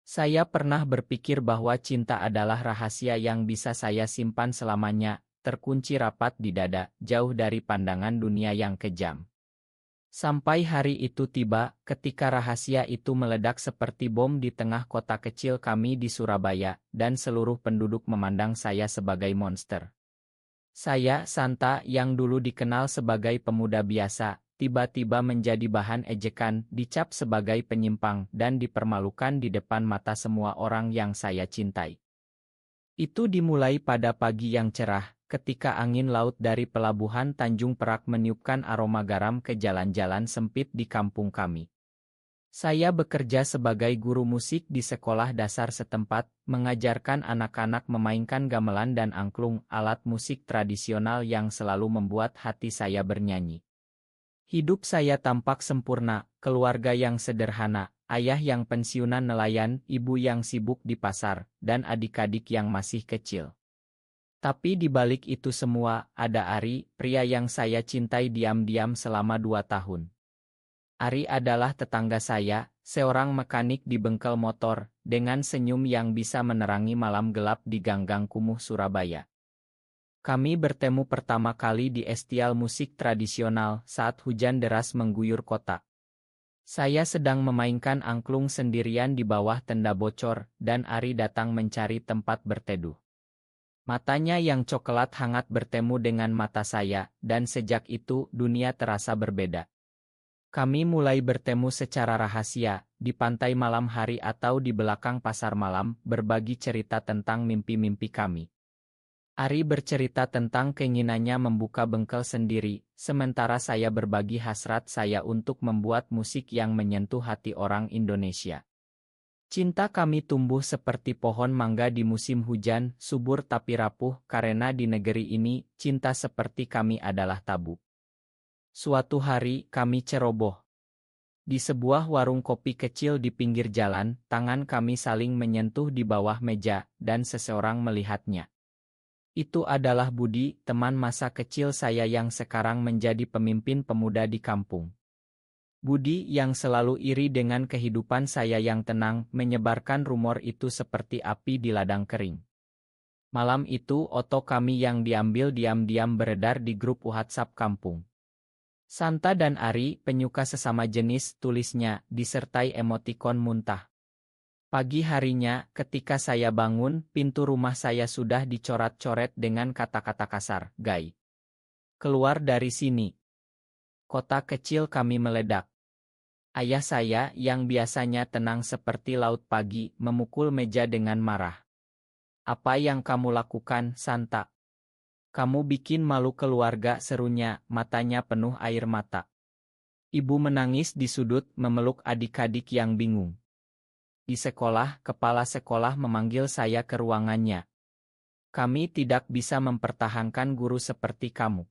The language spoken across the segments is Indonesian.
Saya pernah berpikir bahwa cinta adalah rahasia yang bisa saya simpan selamanya, terkunci rapat di dada, jauh dari pandangan dunia yang kejam. Sampai hari itu tiba, ketika rahasia itu meledak seperti bom di tengah kota kecil kami di Surabaya, dan seluruh penduduk memandang saya sebagai monster. Saya, Santa, yang dulu dikenal sebagai pemuda biasa, tiba-tiba menjadi bahan ejekan, dicap sebagai penyimpang, dan dipermalukan di depan mata semua orang yang saya cintai. Itu dimulai pada pagi yang cerah, ketika angin laut dari pelabuhan Tanjung Perak meniupkan aroma garam ke jalan-jalan sempit di kampung kami. Saya bekerja sebagai guru musik di sekolah dasar setempat, mengajarkan anak-anak memainkan gamelan dan angklung, alat musik tradisional yang selalu membuat hati saya bernyanyi. Hidup saya tampak sempurna, keluarga yang sederhana, ayah yang pensiunan nelayan, ibu yang sibuk di pasar, dan adik-adik yang masih kecil. Tapi di balik itu semua, ada Ari, pria yang saya cintai diam-diam selama 2 tahun. Ari adalah tetangga saya, seorang mekanik di bengkel motor, dengan senyum yang bisa menerangi malam gelap di gang-gang kumuh Surabaya. Kami bertemu pertama kali di estial musik tradisional saat hujan deras mengguyur kota. Saya sedang memainkan angklung sendirian di bawah tenda bocor, dan Ari datang mencari tempat berteduh. Matanya yang coklat hangat bertemu dengan mata saya, dan sejak itu dunia terasa berbeda. Kami mulai bertemu secara rahasia, di pantai malam hari atau di belakang pasar malam, berbagi cerita tentang mimpi-mimpi kami. Ari bercerita tentang keinginannya membuka bengkel sendiri, sementara saya berbagi hasrat saya untuk membuat musik yang menyentuh hati orang Indonesia. Cinta kami tumbuh seperti pohon mangga di musim hujan, subur tapi rapuh, karena di negeri ini, cinta seperti kami adalah tabu. Suatu hari, kami ceroboh. Di sebuah warung kopi kecil di pinggir jalan, tangan kami saling menyentuh di bawah meja, dan seseorang melihatnya. Itu adalah Budi, teman masa kecil saya yang sekarang menjadi pemimpin pemuda di kampung. Budi yang selalu iri dengan kehidupan saya yang tenang, menyebarkan rumor itu seperti api di ladang kering. Malam itu, foto kami yang diambil diam-diam beredar di grup WhatsApp kampung. Santa dan Ari, penyuka sesama jenis, tulisnya, disertai emotikon muntah. Pagi harinya, ketika saya bangun, pintu rumah saya sudah dicoret-coret dengan kata-kata kasar, "Gay, keluar dari sini." Kota kecil kami meledak. Ayah saya, yang biasanya tenang seperti laut pagi, memukul meja dengan marah. "Apa yang kamu lakukan, Santa? Kamu bikin malu keluarga," serunya, matanya penuh air mata. Ibu menangis di sudut, memeluk adik-adik yang bingung. Di sekolah, kepala sekolah memanggil saya ke ruangannya. "Kami tidak bisa mempertahankan guru seperti kamu.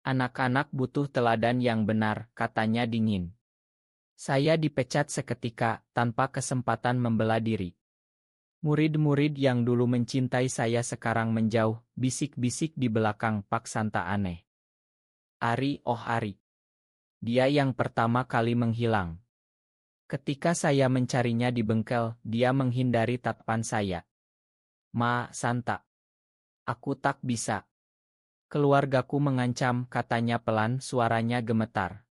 Anak-anak butuh teladan yang benar," katanya dingin. Saya dipecat seketika, tanpa kesempatan membela diri. Murid-murid yang dulu mencintai saya sekarang menjauh, bisik-bisik di belakang, "Pak Santa aneh. Ari, oh Ari. Dia yang pertama kali menghilang." Ketika saya mencarinya di bengkel, dia menghindari tatapan saya. "Ma, Santa. Aku tak bisa. Keluargaku mengancam," katanya pelan, suaranya gemetar.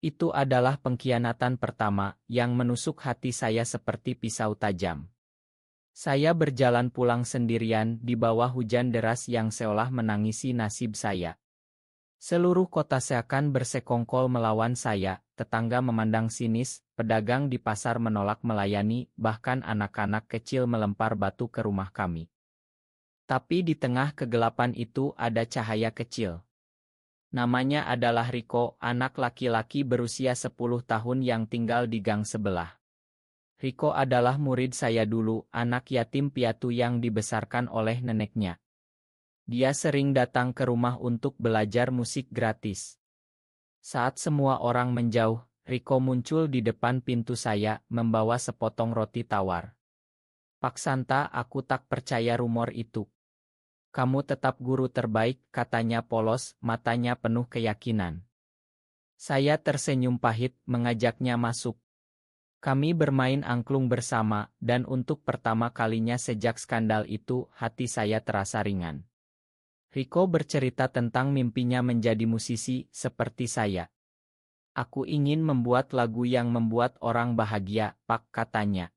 Itu adalah pengkhianatan pertama, yang menusuk hati saya seperti pisau tajam. Saya berjalan pulang sendirian di bawah hujan deras yang seolah menangisi nasib saya. Seluruh kota seakan bersekongkol melawan saya, tetangga memandang sinis, pedagang di pasar menolak melayani, bahkan anak-anak kecil melempar batu ke rumah kami. Tapi di tengah kegelapan itu ada cahaya kecil. Namanya adalah Riko, anak laki-laki berusia 10 tahun yang tinggal di gang sebelah. Riko adalah murid saya dulu, anak yatim piatu yang dibesarkan oleh neneknya. Dia sering datang ke rumah untuk belajar musik gratis. Saat semua orang menjauh, Riko muncul di depan pintu saya, membawa sepotong roti tawar. "Pak Santa, aku tak percaya rumor itu. Kamu tetap guru terbaik," katanya polos, matanya penuh keyakinan. Saya tersenyum pahit, mengajaknya masuk. Kami bermain angklung bersama, dan untuk pertama kalinya sejak skandal itu, hati saya terasa ringan. Rico bercerita tentang mimpinya menjadi musisi, seperti saya. Aku ingin membuat lagu yang membuat orang bahagia, Pak, katanya.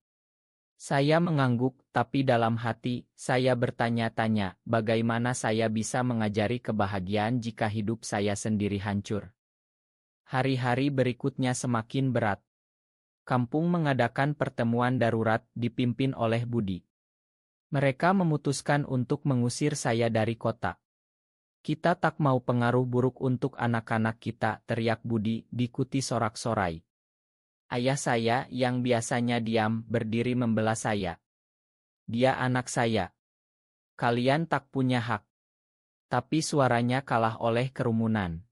Saya mengangguk, tapi dalam hati, saya bertanya-tanya, bagaimana saya bisa mengajari kebahagiaan jika hidup saya sendiri hancur. Hari-hari berikutnya semakin berat. Kampung mengadakan pertemuan darurat dipimpin oleh Budi. Mereka memutuskan untuk mengusir saya dari kota. Kita tak mau pengaruh buruk untuk anak-anak kita, teriak Budi, diikuti sorak-sorai. Ayah saya yang biasanya diam berdiri membela saya. Dia anak saya. Kalian tak punya hak. Tapi suaranya kalah oleh kerumunan.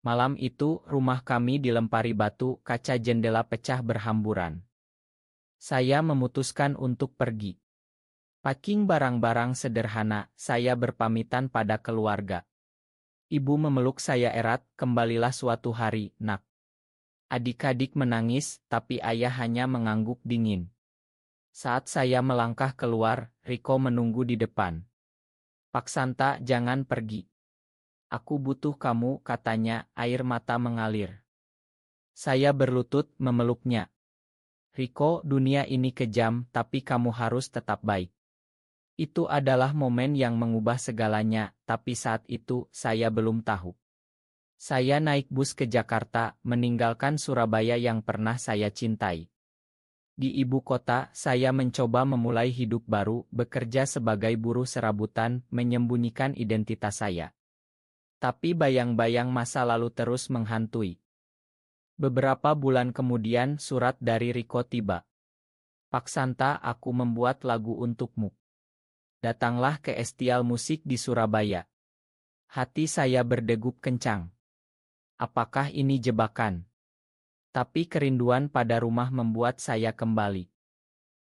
Malam itu, rumah kami dilempari batu, kaca jendela pecah berhamburan. Saya memutuskan untuk pergi. Packing barang-barang sederhana, saya berpamitan pada keluarga. Ibu memeluk saya erat, kembalilah suatu hari, nak. Adik-adik menangis, tapi ayah hanya mengangguk dingin. Saat saya melangkah keluar, Rico menunggu di depan. Pak Santa, jangan pergi. Aku butuh kamu, katanya, air mata mengalir. Saya berlutut, memeluknya. Rico, dunia ini kejam, tapi kamu harus tetap baik. Itu adalah momen yang mengubah segalanya, tapi saat itu, saya belum tahu. Saya naik bus ke Jakarta, meninggalkan Surabaya yang pernah saya cintai. Di ibu kota, saya mencoba memulai hidup baru, bekerja sebagai buruh serabutan, menyembunyikan identitas saya. Tapi bayang-bayang masa lalu terus menghantui. Beberapa bulan kemudian, surat dari Rico tiba. Pak Santa, aku membuat lagu untukmu. Datanglah ke Estial Musik di Surabaya. Hati saya berdegup kencang. Apakah ini jebakan? Tapi kerinduan pada rumah membuat saya kembali.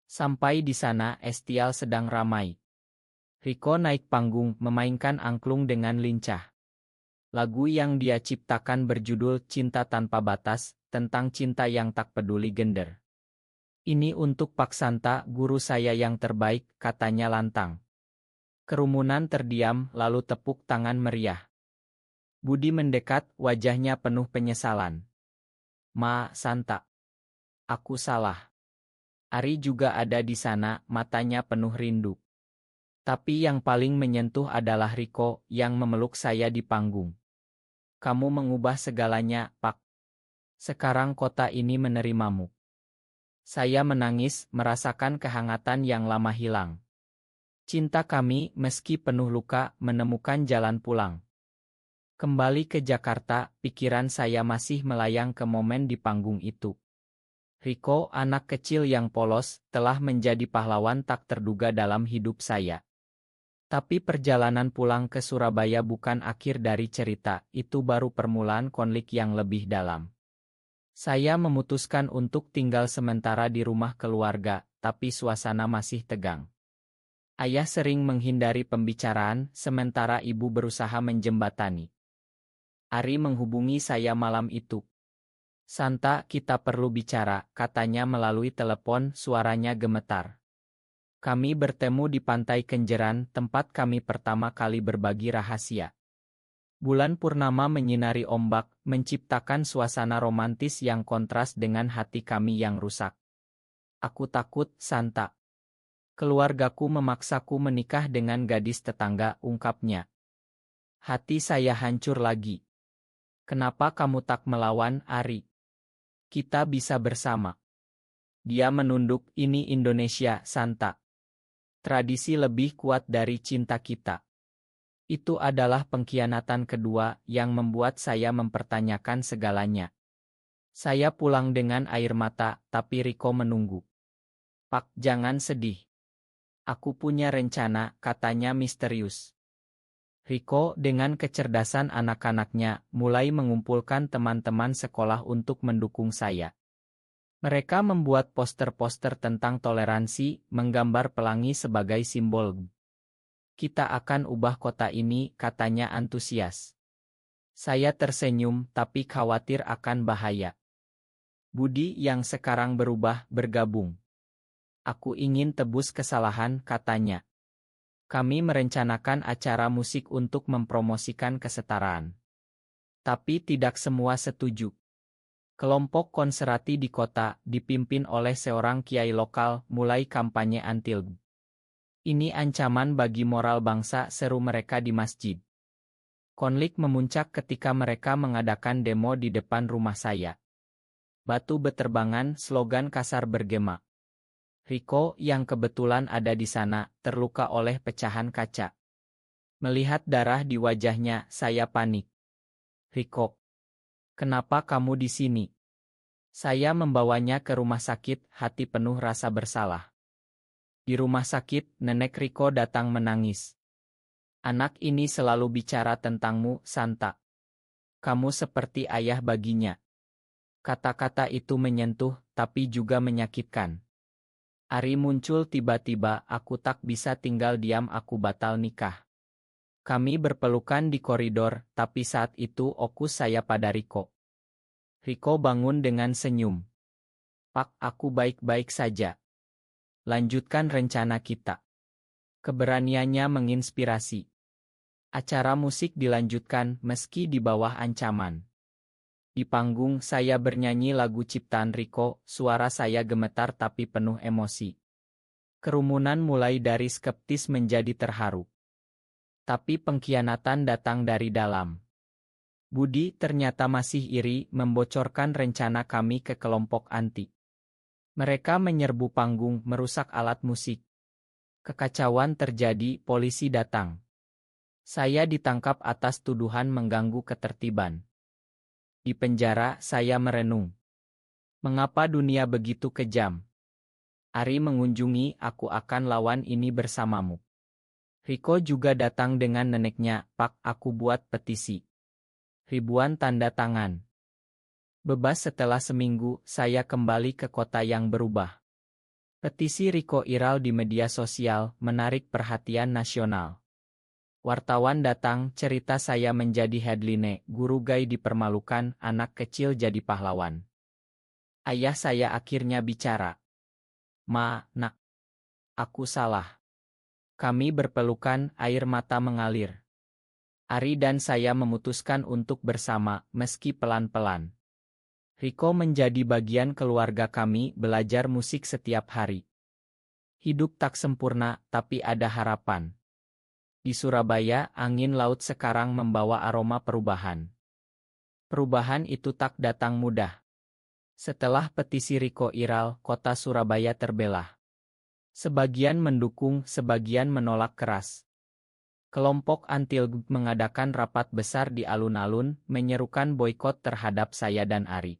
Sampai di sana, Estial sedang ramai. Rico naik panggung, memainkan angklung dengan lincah. Lagu yang dia ciptakan berjudul Cinta Tanpa Batas, tentang cinta yang tak peduli gender. Ini untuk Pak Santa, guru saya yang terbaik, katanya lantang. Kerumunan terdiam, lalu tepuk tangan meriah. Budi mendekat, wajahnya penuh penyesalan. Ma, Santa. Aku salah. Ari juga ada di sana, matanya penuh rindu. Tapi yang paling menyentuh adalah Rico, yang memeluk saya di panggung. Kamu mengubah segalanya, Pak. Sekarang kota ini menerimamu. Saya menangis, merasakan kehangatan yang lama hilang. Cinta kami, meski penuh luka, menemukan jalan pulang. Kembali ke Jakarta, pikiran saya masih melayang ke momen di panggung itu. Rico, anak kecil yang polos, telah menjadi pahlawan tak terduga dalam hidup saya. Tapi perjalanan pulang ke Surabaya bukan akhir dari cerita, itu baru permulaan konflik yang lebih dalam. Saya memutuskan untuk tinggal sementara di rumah keluarga, tapi suasana masih tegang. Ayah sering menghindari pembicaraan, sementara ibu berusaha menjembatani. Ari menghubungi saya malam itu. Santa, kita perlu bicara, katanya melalui telepon, suaranya gemetar. Kami bertemu di Pantai Kenjeran, tempat kami pertama kali berbagi rahasia. Bulan purnama menyinari ombak, menciptakan suasana romantis yang kontras dengan hati kami yang rusak. Aku takut, Santa. Keluargaku memaksaku menikah dengan gadis tetangga, ungkapnya. Hati saya hancur lagi. Kenapa kamu tak melawan, Ari? Kita bisa bersama. Dia menunduk, ini Indonesia, Santa. Tradisi lebih kuat dari cinta kita. Itu adalah pengkhianatan kedua yang membuat saya mempertanyakan segalanya. Saya pulang dengan air mata, tapi Rico menunggu. Pak, jangan sedih. Aku punya rencana, katanya misterius. Rico, dengan kecerdasan anak-anaknya, mulai mengumpulkan teman-teman sekolah untuk mendukung saya. Mereka membuat poster-poster tentang toleransi, menggambar pelangi sebagai simbol. Kita akan ubah kota ini, katanya antusias. Saya tersenyum, tapi khawatir akan bahaya. Budi yang sekarang berubah bergabung. Aku ingin tebus kesalahan, katanya. Kami merencanakan acara musik untuk mempromosikan kesetaraan. Tapi tidak semua setuju. Kelompok konserati di kota, dipimpin oleh seorang kiai lokal, mulai kampanye anti-LGBTQ. Ini ancaman bagi moral bangsa, seru mereka di masjid. Konflik memuncak ketika mereka mengadakan demo di depan rumah saya. Batu beterbangan, slogan kasar bergema. Riko, yang kebetulan ada di sana, terluka oleh pecahan kaca. Melihat darah di wajahnya, saya panik. Riko, kenapa kamu di sini? Saya membawanya ke rumah sakit, hati penuh rasa bersalah. Di rumah sakit, nenek Riko datang menangis. Anak ini selalu bicara tentangmu, Santa. Kamu seperti ayah baginya. Kata-kata itu menyentuh, tapi juga menyakitkan. Ari muncul tiba-tiba, aku tak bisa tinggal diam, aku batal nikah. Kami berpelukan di koridor, tapi saat itu fokus saya pada Riko. Riko bangun dengan senyum. Pak, aku baik-baik saja. Lanjutkan rencana kita. Keberaniannya menginspirasi. Acara musik dilanjutkan meski di bawah ancaman. Di panggung saya bernyanyi lagu ciptaan Riko, suara saya gemetar tapi penuh emosi. Kerumunan mulai dari skeptis menjadi terharu. Tapi pengkhianatan datang dari dalam. Budi ternyata masih iri membocorkan rencana kami ke kelompok anti. Mereka menyerbu panggung, merusak alat musik. Kekacauan terjadi, polisi datang. Saya ditangkap atas tuduhan mengganggu ketertiban. Di penjara, saya merenung. Mengapa dunia begitu kejam? Ari mengunjungi, aku akan lawan ini bersamamu. Riko juga datang dengan neneknya, Pak, aku buat petisi. Ribuan tanda tangan. Bebas setelah seminggu, saya kembali ke kota yang berubah. Petisi Riko viral di media sosial, menarik perhatian nasional. Wartawan datang, cerita saya menjadi headline, guru gay dipermalukan, anak kecil jadi pahlawan. Ayah saya akhirnya bicara. Ma, nak. Aku salah. Kami berpelukan, air mata mengalir. Ari dan saya memutuskan untuk bersama, meski pelan-pelan. Riko menjadi bagian keluarga kami, belajar musik setiap hari. Hidup tak sempurna, tapi ada harapan. Di Surabaya, angin laut sekarang membawa aroma perubahan. Perubahan itu tak datang mudah. Setelah petisi Riko viral, kota Surabaya terbelah. Sebagian mendukung, sebagian menolak keras. Kelompok anti-LGBTQ mengadakan rapat besar di alun-alun, menyerukan boikot terhadap saya dan Ari.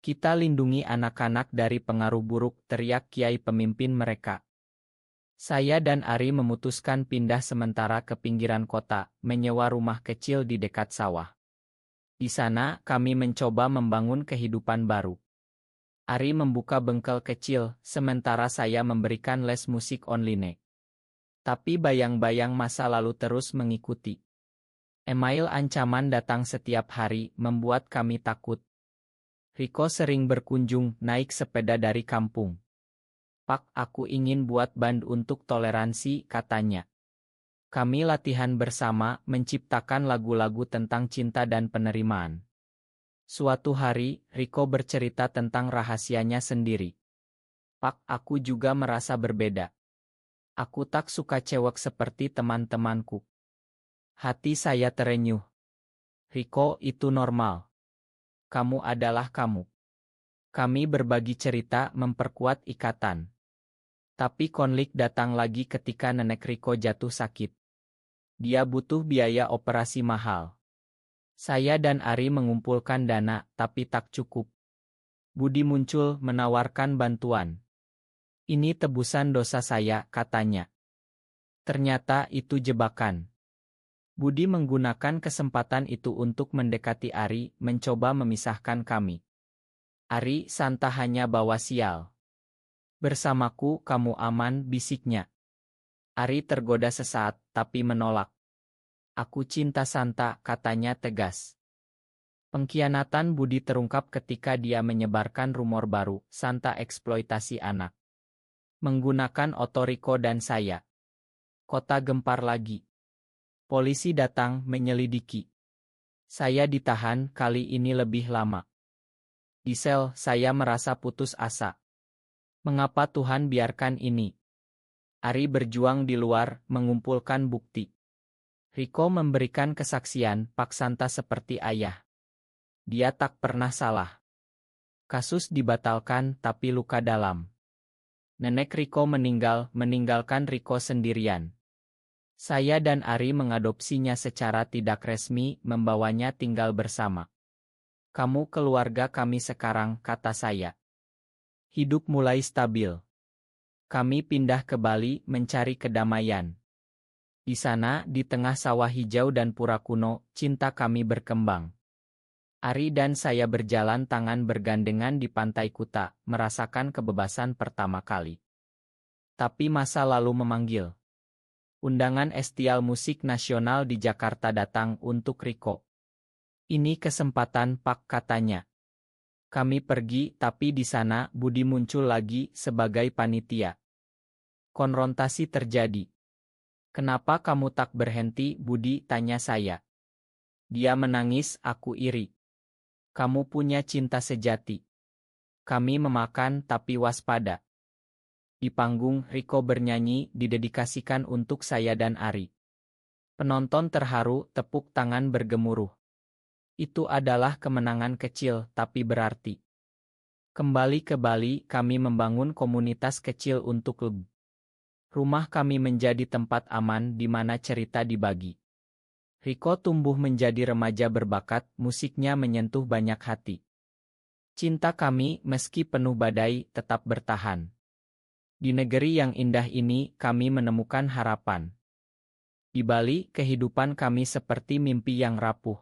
Kita lindungi anak-anak dari pengaruh buruk, teriak kiai pemimpin mereka. Saya dan Ari memutuskan pindah sementara ke pinggiran kota, menyewa rumah kecil di dekat sawah. Di sana, kami mencoba membangun kehidupan baru. Ari membuka bengkel kecil, sementara saya memberikan les musik online. Tapi bayang-bayang masa lalu terus mengikuti. Email ancaman datang setiap hari, membuat kami takut. Riko sering berkunjung, naik sepeda dari kampung. Pak, aku ingin buat band untuk toleransi, katanya. Kami latihan bersama, menciptakan lagu-lagu tentang cinta dan penerimaan. Suatu hari, Riko bercerita tentang rahasianya sendiri. Pak, aku juga merasa berbeda. Aku tak suka cewek seperti teman-temanku. Hati saya terenyuh. Riko, itu normal. Kamu adalah kamu. Kami berbagi cerita, memperkuat ikatan. Tapi konflik datang lagi ketika nenek Riko jatuh sakit. Dia butuh biaya operasi mahal. Saya dan Ari mengumpulkan dana, tapi tak cukup. Budi muncul, menawarkan bantuan. Ini tebusan dosa saya, katanya. Ternyata itu jebakan. Budi menggunakan kesempatan itu untuk mendekati Ari, mencoba memisahkan kami. Ari, Santa hanya bawa sial. Bersamaku kamu aman, bisiknya. Ari tergoda sesaat, tapi menolak. Aku cinta Santa, katanya tegas. Pengkhianatan Budi terungkap ketika dia menyebarkan rumor baru, Santa eksploitasi anak. Menggunakan Otoriko dan saya. Kota gempar lagi. Polisi datang menyelidiki. Saya ditahan, kali ini lebih lama. Di sel, saya merasa putus asa. Mengapa Tuhan biarkan ini? Ari berjuang di luar, mengumpulkan bukti. Riko memberikan kesaksian, Pak Santa seperti ayah. Dia tak pernah salah. Kasus dibatalkan, tapi luka dalam. Nenek Riko meninggalkan Riko sendirian. Saya dan Ari mengadopsinya secara tidak resmi, membawanya tinggal bersama. Kamu keluarga kami sekarang, kata saya. Hidup mulai stabil. Kami pindah ke Bali mencari kedamaian. Di sana, di tengah sawah hijau dan pura kuno, cinta kami berkembang. Ari dan saya berjalan tangan bergandengan di pantai Kuta, merasakan kebebasan pertama kali. Tapi masa lalu memanggil. Undangan Estial Musik Nasional di Jakarta datang untuk Riko. Ini kesempatan, Pak, katanya. Kami pergi, tapi di sana Budi muncul lagi sebagai panitia. Konfrontasi terjadi. Kenapa kamu tak berhenti, Budi, tanya saya. Dia menangis, aku iri. Kamu punya cinta sejati. Kami memakan tapi waspada. Di panggung, Riko bernyanyi didedikasikan untuk saya dan Ari. Penonton terharu, tepuk tangan bergemuruh. Itu adalah kemenangan kecil tapi berarti. Kembali ke Bali, kami membangun komunitas kecil untuk LB. Rumah kami menjadi tempat aman di mana cerita dibagi. Riko tumbuh menjadi remaja berbakat, musiknya menyentuh banyak hati. Cinta kami, meski penuh badai, tetap bertahan. Di negeri yang indah ini, kami menemukan harapan. Di Bali, kehidupan kami seperti mimpi yang rapuh.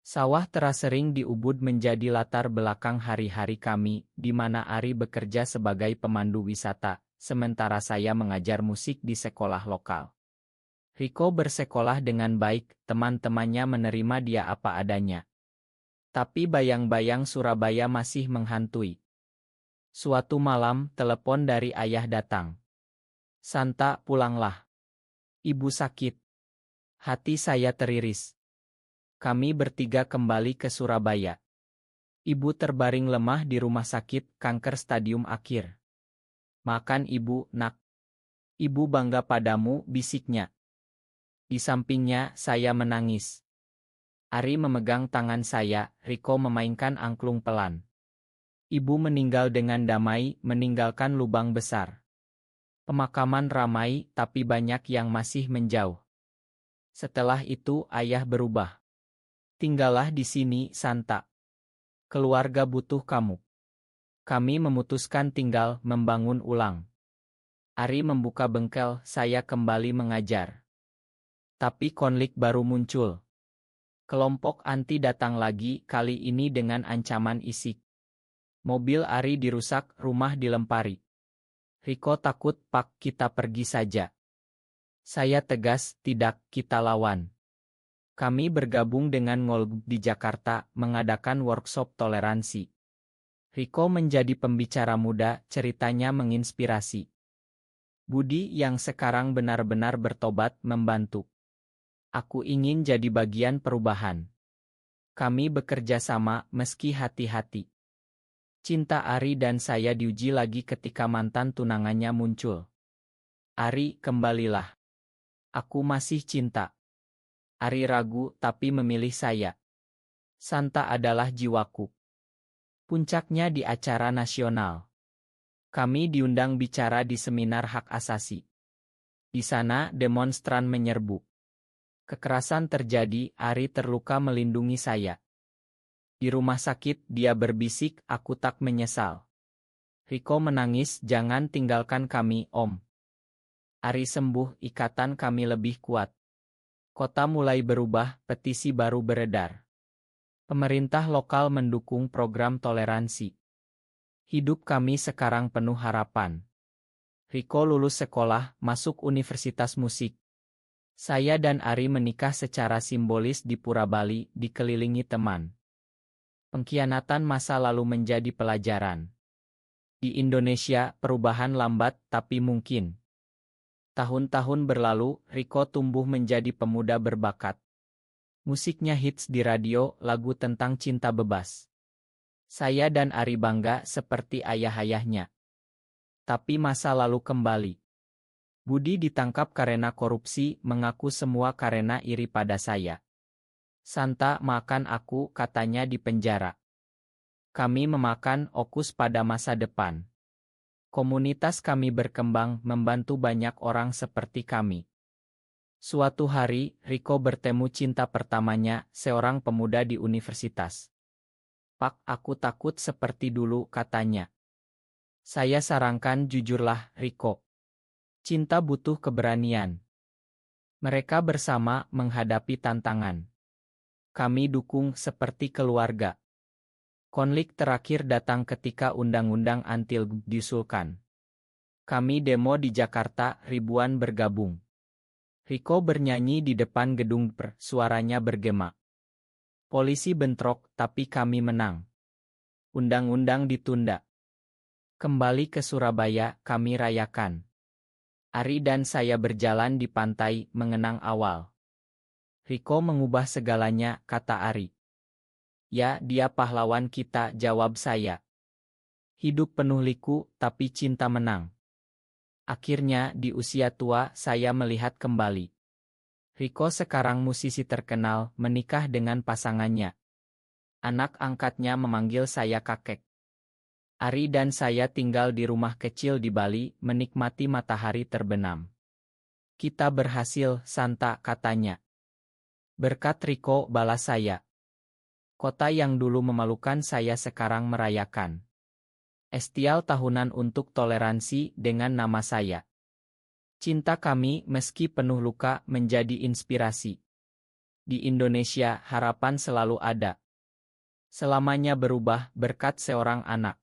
Sawah terasering di Ubud menjadi latar belakang hari-hari kami, di mana Ari bekerja sebagai pemandu wisata, sementara saya mengajar musik di sekolah lokal. Riko bersekolah dengan baik, teman-temannya menerima dia apa adanya. Tapi bayang-bayang Surabaya masih menghantui. Suatu malam, telepon dari ayah datang. Santa, pulanglah. Ibu sakit. Hati saya teriris. Kami bertiga kembali ke Surabaya. Ibu terbaring lemah di rumah sakit, kanker stadium akhir. Makan ibu, nak. Ibu bangga padamu, bisiknya. Di sampingnya, saya menangis. Ari memegang tangan saya, Riko memainkan angklung pelan. Ibu meninggal dengan damai, meninggalkan lubang besar. Pemakaman ramai, tapi banyak yang masih menjauh. Setelah itu, ayah berubah. Tinggallah di sini, Santa. Keluarga butuh kamu. Kami memutuskan tinggal, membangun ulang. Ari membuka bengkel, saya kembali mengajar. Tapi konflik baru muncul. Kelompok anti datang lagi, kali ini dengan ancaman isik. Mobil Ari dirusak, rumah dilempari. Riko takut, Pak, kita pergi saja. Saya tegas, tidak, kita lawan. Kami bergabung dengan Ngolb di Jakarta, mengadakan workshop toleransi. Riko menjadi pembicara muda, ceritanya menginspirasi. Budi yang sekarang benar-benar bertobat, membantu. Aku ingin jadi bagian perubahan. Kami bekerja sama, meski hati-hati. Cinta Ari dan saya diuji lagi ketika mantan tunangannya muncul. Ari, kembalilah. Aku masih cinta. Ari ragu, tapi memilih saya. Santa adalah jiwaku. Puncaknya di acara nasional. Kami diundang bicara di seminar hak asasi. Di sana, demonstran menyerbu. Kekerasan terjadi, Ari terluka melindungi saya. Di rumah sakit, dia berbisik, aku tak menyesal. Riko menangis, jangan tinggalkan kami, Om. Ari sembuh, ikatan kami lebih kuat. Kota mulai berubah, petisi baru beredar. Pemerintah lokal mendukung program toleransi. Hidup kami sekarang penuh harapan. Riko lulus sekolah, masuk universitas musik. Saya dan Ari menikah secara simbolis di Pura Bali, dikelilingi teman. Pengkhianatan masa lalu menjadi pelajaran. Di Indonesia, perubahan lambat tapi mungkin. Tahun-tahun berlalu, Rico tumbuh menjadi pemuda berbakat. Musiknya hits di radio, lagu tentang cinta bebas. Saya dan Ari bangga seperti ayah-ayahnya. Tapi masa lalu kembali. Budi ditangkap karena korupsi, mengaku semua karena iri pada saya. Santa makan aku, katanya di penjara. Kami memakan Okus pada masa depan. Komunitas kami berkembang, membantu banyak orang seperti kami. Suatu hari, Rico bertemu cinta pertamanya, seorang pemuda di universitas. Pak, aku takut seperti dulu, katanya. Saya sarankan jujurlah, Rico. Cinta butuh keberanian. Mereka bersama menghadapi tantangan. Kami dukung seperti keluarga. Konflik terakhir datang ketika Undang-Undang Anti-LGBTQ diusulkan. Kami demo di Jakarta, ribuan bergabung. Rico bernyanyi di depan gedung suaranya bergema. Polisi bentrok, tapi kami menang. Undang-undang ditunda. Kembali ke Surabaya, kami rayakan. Ari dan saya berjalan di pantai, mengenang awal. Rico mengubah segalanya, kata Ari. Ya, dia pahlawan kita, jawab saya. Hidup penuh liku, tapi cinta menang. Akhirnya, di usia tua, saya melihat kembali. Rico sekarang musisi terkenal, menikah dengan pasangannya. Anak angkatnya memanggil saya kakek. Ari dan saya tinggal di rumah kecil di Bali, menikmati matahari terbenam. Kita berhasil, Santa, katanya. Berkat Rico, balas saya. Kota yang dulu memalukan saya sekarang merayakan. Estial tahunan untuk toleransi dengan nama saya. Cinta kami, meski penuh luka, menjadi inspirasi. Di Indonesia, harapan selalu ada. Selamanya berubah berkat seorang anak.